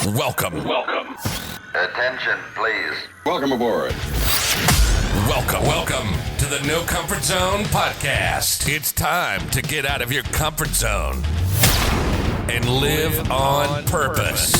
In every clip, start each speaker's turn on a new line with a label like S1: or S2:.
S1: Welcome.
S2: Attention, please.
S3: Welcome aboard.
S1: Welcome to the No Comfort Zone podcast. It's time to get out of your comfort zone and live on purpose.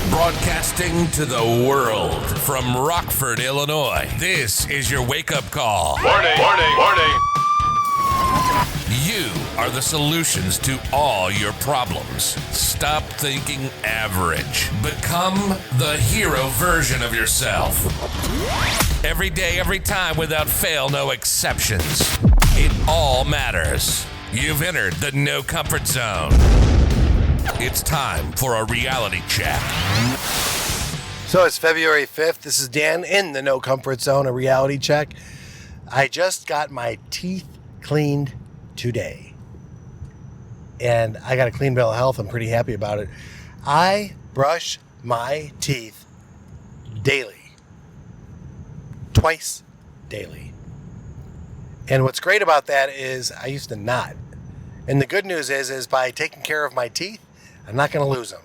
S1: Broadcasting to the world from Rockford, Illinois. This is your wake-up call.
S4: Warning.
S1: You are the solutions to all your problems. Stop thinking average. Become the hero version of yourself. Every day, every time, without fail, no exceptions. It all matters. You've entered the No Comfort Zone. It's time for a reality check.
S5: So it's February 5th. This is Dan in the No Comfort Zone, a reality check. I just got my teeth cleaned today. And I got a clean bill of health. I'm pretty happy about it. I brush my teeth daily. Twice daily. And what's great about that is I used to not. And the good news is by taking care of my teeth, I'm not going to lose them.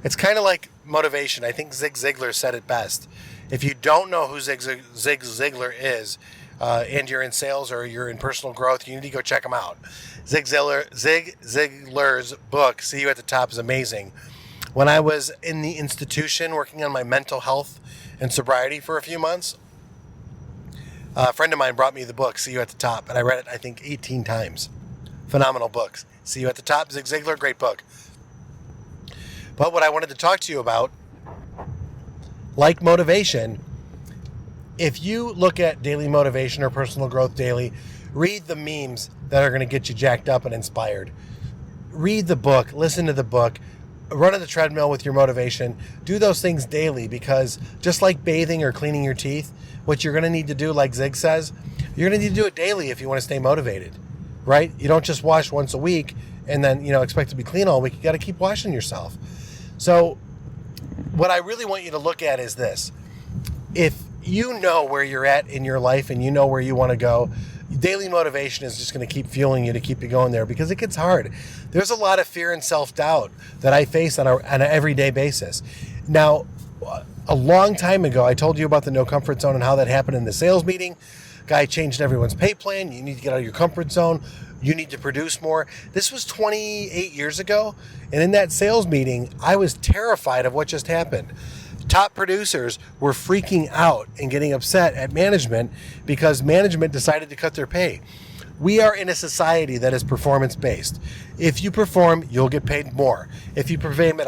S5: It's kind of like motivation. I think Zig Ziglar said it best. If you don't know who Zig Ziglar is, and you're in sales or you're in personal growth, you need to go check him out. Zig Ziglar's book, See You at the Top, is amazing. When I was in the institution working on my mental health and sobriety for a few months, a friend of mine brought me the book, See You at the Top, and I read it, I think, 18 times. Phenomenal books. See You at the Top, Zig Ziglar, great book. But what I wanted to talk to you about, like motivation, if you look at daily motivation or personal growth daily, read the memes that are going to get you jacked up and inspired. Read the book, listen to the book, run on the treadmill with your motivation. Do those things daily, because just like bathing or cleaning your teeth, what you're going to need to do, like Zig says, you're going to need to do it daily if you want to stay motivated, right? You don't just wash once a week and then, expect to be clean all week. You got to keep washing yourself. So what I really want you to look at is this. If you know where you're at in your life and you know where you want to go, daily motivation is just going to keep fueling you to keep you going there, because it gets hard. There's a lot of fear and self-doubt that I face on an everyday basis. Now, a long time ago, I told you about the No Comfort Zone and how that happened in the sales meeting. Guy changed everyone's pay plan. You need to get out of your comfort zone. You need to produce more. This was 28 years ago. And in that sales meeting, I was terrified of what just happened. Top producers were freaking out and getting upset at management because management decided to cut their pay. We are in a society that is performance-based. If you perform, you'll get paid more. If you perform at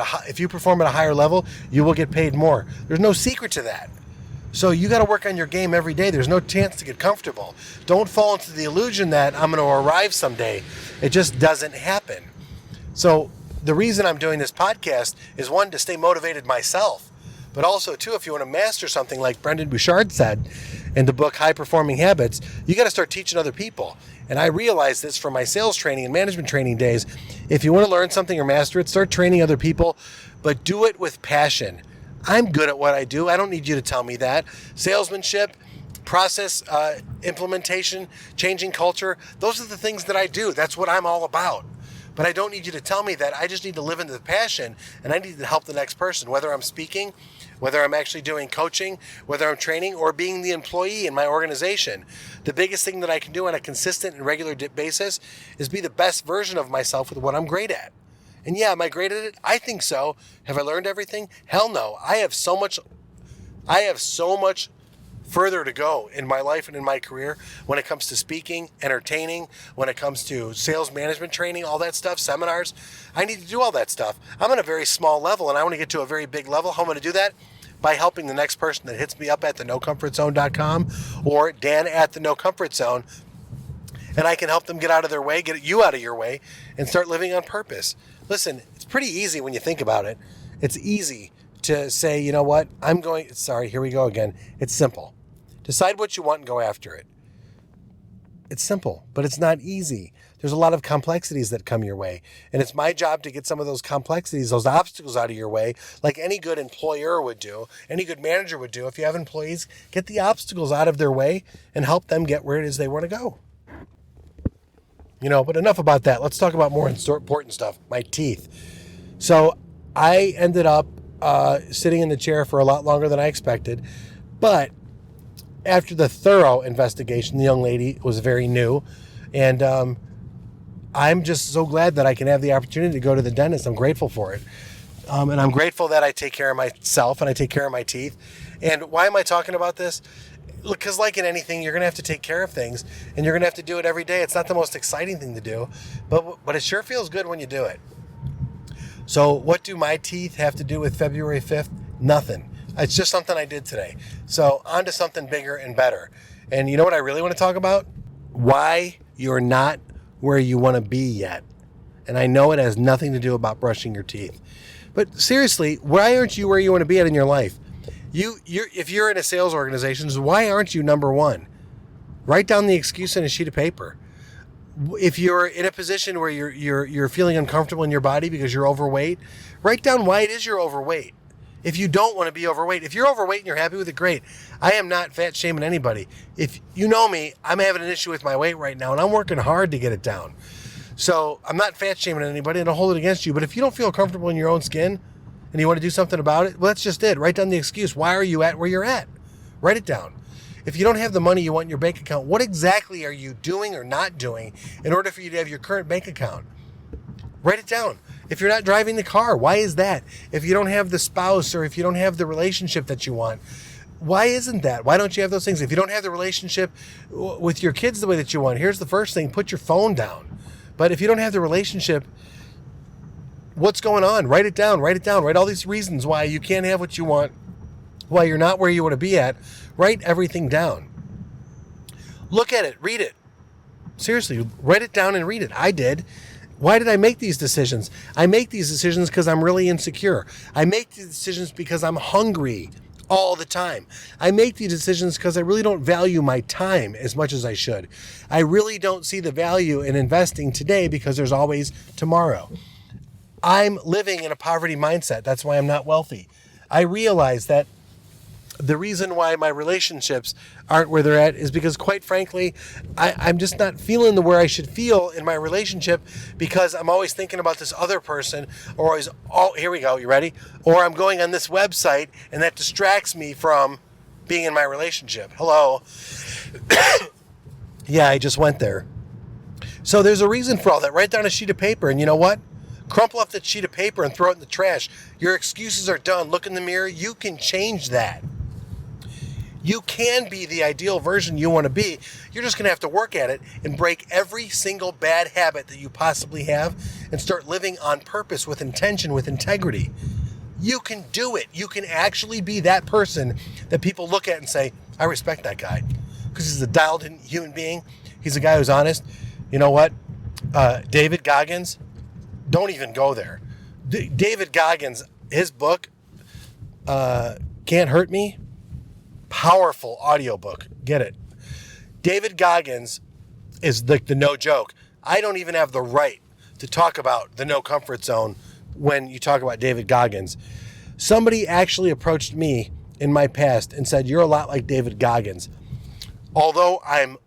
S5: a higher level, you will get paid more. There's no secret to that. So you got to work on your game every day. There's no chance to get comfortable. Don't fall into the illusion that I'm going to arrive someday. It just doesn't happen. So the reason I'm doing this podcast is, one, to stay motivated myself, but also, two, if you want to master something, like Brendan Bouchard said in the book High Performing Habits, you got to start teaching other people. And I realized this from my sales training and management training days. If you want to learn something or master it, start training other people, but do it with passion. I'm good at what I do. I don't need you to tell me that. Salesmanship, process implementation, changing culture, those are the things that I do. That's what I'm all about. But I don't need you to tell me that. I just need to live into the passion, and I need to help the next person, whether I'm speaking, whether I'm actually doing coaching, whether I'm training, or being the employee in my organization. The biggest thing that I can do on a consistent and regular basis is be the best version of myself with what I'm great at. And yeah, am I great at it? I think so. Have I learned everything? Hell no. I have so much further to go in my life and in my career when it comes to speaking, entertaining, when it comes to sales management training, all that stuff, seminars. I need to do all that stuff. I'm on a very small level, and I want to get to a very big level. How am I going to do that? By helping the next person that hits me up at thenocomfortzone.com or Dan at the No Comfort Zone, and I can help them get out of their way, get you out of your way, and start living on purpose. Listen, it's pretty easy when you think about it. It's easy to say, you know what, here we go again. It's simple. Decide what you want and go after it. It's simple, but it's not easy. There's a lot of complexities that come your way. And it's my job to get some of those complexities, those obstacles out of your way, like any good employer would do, any good manager would do. If you have employees, get the obstacles out of their way and help them get where it is they want to go. But enough about that. Let's talk about more important stuff, my teeth. So I ended up sitting in the chair for a lot longer than I expected. But after the thorough investigation, the young lady was very new. And I'm just so glad that I can have the opportunity to go to the dentist. I'm grateful for it. And I'm grateful that I take care of myself and I take care of my teeth. And why am I talking about this? Because like in anything, you're going to have to take care of things and you're going to have to do it every day. It's not the most exciting thing to do, but it sure feels good when you do it. So what do my teeth have to do with February 5th? Nothing. It's just something I did today. So on to something bigger and better. And you know what I really want to talk about? Why you're not where you want to be yet. And I know it has nothing to do about brushing your teeth. But seriously, why aren't you where you want to be at in your life? If you're in a sales organization, why aren't you number one? Write down the excuse on a sheet of paper. If you're in a position where you're feeling uncomfortable in your body because you're overweight, write down why it is you're overweight. If you don't want to be overweight, if you're overweight and you're happy with it, great. I am not fat shaming anybody. If you know me, I'm having an issue with my weight right now and I'm working hard to get it down. So I'm not fat shaming anybody and I'll hold it against you. But if you don't feel comfortable in your own skin and you want to do something about it, well, that's just it. Write down the excuse. Why are you at where you're at? Write it down. If you don't have the money you want in your bank account, what exactly are you doing or not doing in order for you to have your current bank account? Write it down. If you're not driving the car, why is that? If you don't have the spouse or if you don't have the relationship that you want, why isn't that? Why don't you have those things? If you don't have the relationship with your kids the way that you want, here's the first thing, put your phone down. But if you don't have the relationship, what's going on? Write it down. Write all these reasons why you can't have what you want, why you're not where you want to be at. Write everything down. Look at it. Read it. Seriously, write it down and read it. I did. Why did I make these decisions? I make these decisions because I'm really insecure. I make these decisions because I'm hungry all the time. I make these decisions because I really don't value my time as much as I should. I really don't see the value in investing today because there's always tomorrow. I'm living in a poverty mindset. That's why I'm not wealthy. I realize that the reason why my relationships aren't where they're at is because, quite frankly, I'm just not feeling the where I should feel in my relationship because I'm always thinking about this other person, or always, oh, here we go, you ready? Or I'm going on this website and that distracts me from being in my relationship. Hello. Yeah, I just went there. So there's a reason for all that. Write down a sheet of paper, and you know what? Crumple up that sheet of paper and throw it in the trash. Your excuses are done. Look in the mirror. You can change that. You can be the ideal version you want to be. You're just going to have to work at it and break every single bad habit that you possibly have and start living on purpose, with intention, with integrity. You can do it. You can actually be that person that people look at and say, I respect that guy because he's a dialed-in human being. He's a guy who's honest. You know what? David Goggins, don't even go there. David Goggins, his book, Can't Hurt Me, powerful audiobook. Get it. David Goggins is the no joke. I don't even have the right to talk about the no comfort zone when you talk about David Goggins. Somebody actually approached me in my past and said, you're a lot like David Goggins. Although I'm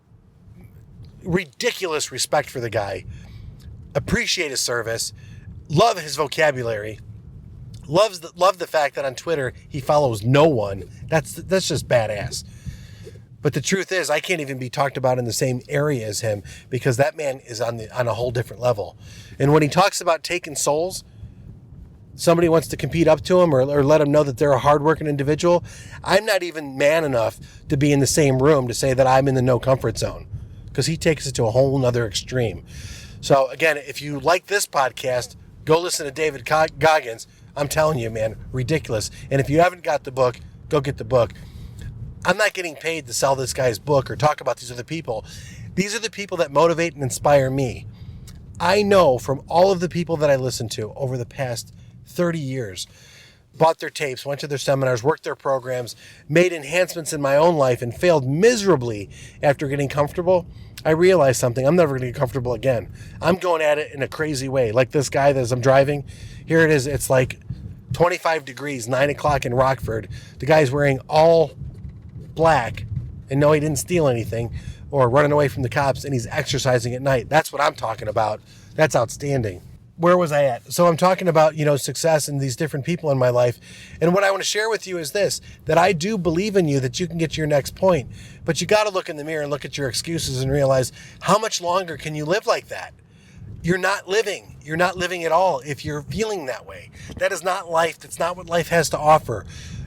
S5: ridiculous respect for the guy, appreciate his service, love his vocabulary, love the fact that on Twitter he follows no one. That's just badass. But the truth is, I can't even be talked about in the same area as him because that man is on a whole different level. And when he talks about taking souls, somebody wants to compete up to him or let him know that they're a hardworking individual, I'm not even man enough to be in the same room to say that I'm in the no comfort zone because he takes it to a whole nother extreme. So again, if you like this podcast, go listen to David Goggins. I'm telling you, man, ridiculous. And if you haven't got the book, go get the book. I'm not getting paid to sell this guy's book or talk about these other people. These are the people that motivate and inspire me. I know from all of the people that I listened to over the past 30 years, bought their tapes, went to their seminars, worked their programs, made enhancements in my own life, and failed miserably after getting comfortable. I realized something. I'm never going to get comfortable again. I'm going at it in a crazy way. Like this guy that as I'm driving, here it is. It's like 25 degrees, 9 o'clock in Rockford. The guy's wearing all black, and no, he didn't steal anything or running away from the cops, and he's exercising at night. That's what I'm talking about. That's outstanding. where was I at? So I'm talking about, success and these different people in my life. And what I want to share with you is this, that I do believe in you, that you can get to your next point. But you got to look in the mirror and look at your excuses and realize, how much longer can you live like that? You're not living. You're not living at all if you're feeling that way. That is not life. That's not what life has to offer.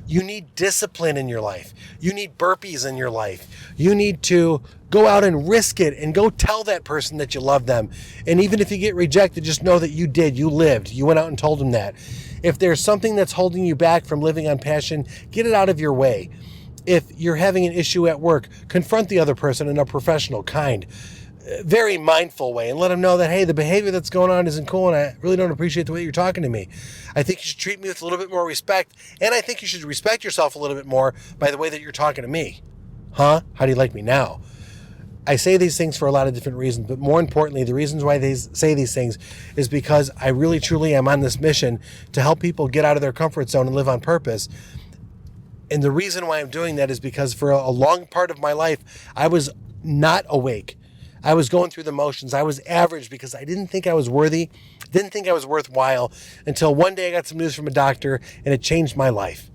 S5: You need discipline in your life. You need burpees in your life. You need to go out and risk it and go tell that person that you love them. And even if you get rejected, just know that you did. You lived. You went out and told them that. If there's something that's holding you back from living on passion, get it out of your way. If you're having an issue at work, confront the other person in a professional, kind, very mindful way and let them know that, hey, the behavior that's going on isn't cool and I really don't appreciate the way you're talking to me. I think you should treat me with a little bit more respect, and I think you should respect yourself a little bit more by the way that you're talking to me. Huh? How do you like me now? I say these things for a lot of different reasons, but more importantly, the reasons why they say these things is because I really truly am on this mission to help people get out of their comfort zone and live on purpose. And the reason why I'm doing that is because for a long part of my life, I was not awake. I was going through the motions. I was average because I didn't think I was worthy, didn't think I was worthwhile, until one day I got some news from a doctor and it changed my life.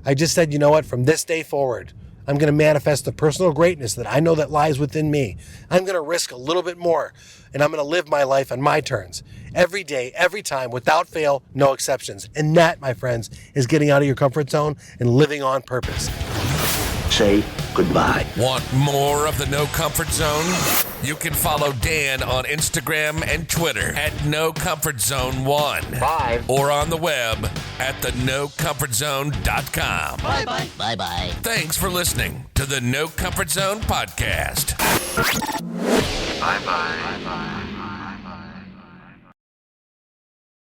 S5: I just said, you know what, from this day forward, I'm going to manifest the personal greatness that I know that lies within me. I'm going to risk a little bit more, and I'm going to live my life on my terms. Every day, every time, without fail, no exceptions. And that, my friends, is getting out of your comfort zone and living on purpose.
S3: Say goodbye.
S1: Want more of the No Comfort Zone? You can follow Dan on Instagram and Twitter at NoComfortZone1.
S3: Bye.
S1: Or on the web at thenocomfortzone.com.
S3: Bye-bye. Bye-bye.
S1: Thanks for listening to the No Comfort Zone podcast.
S2: Bye-bye.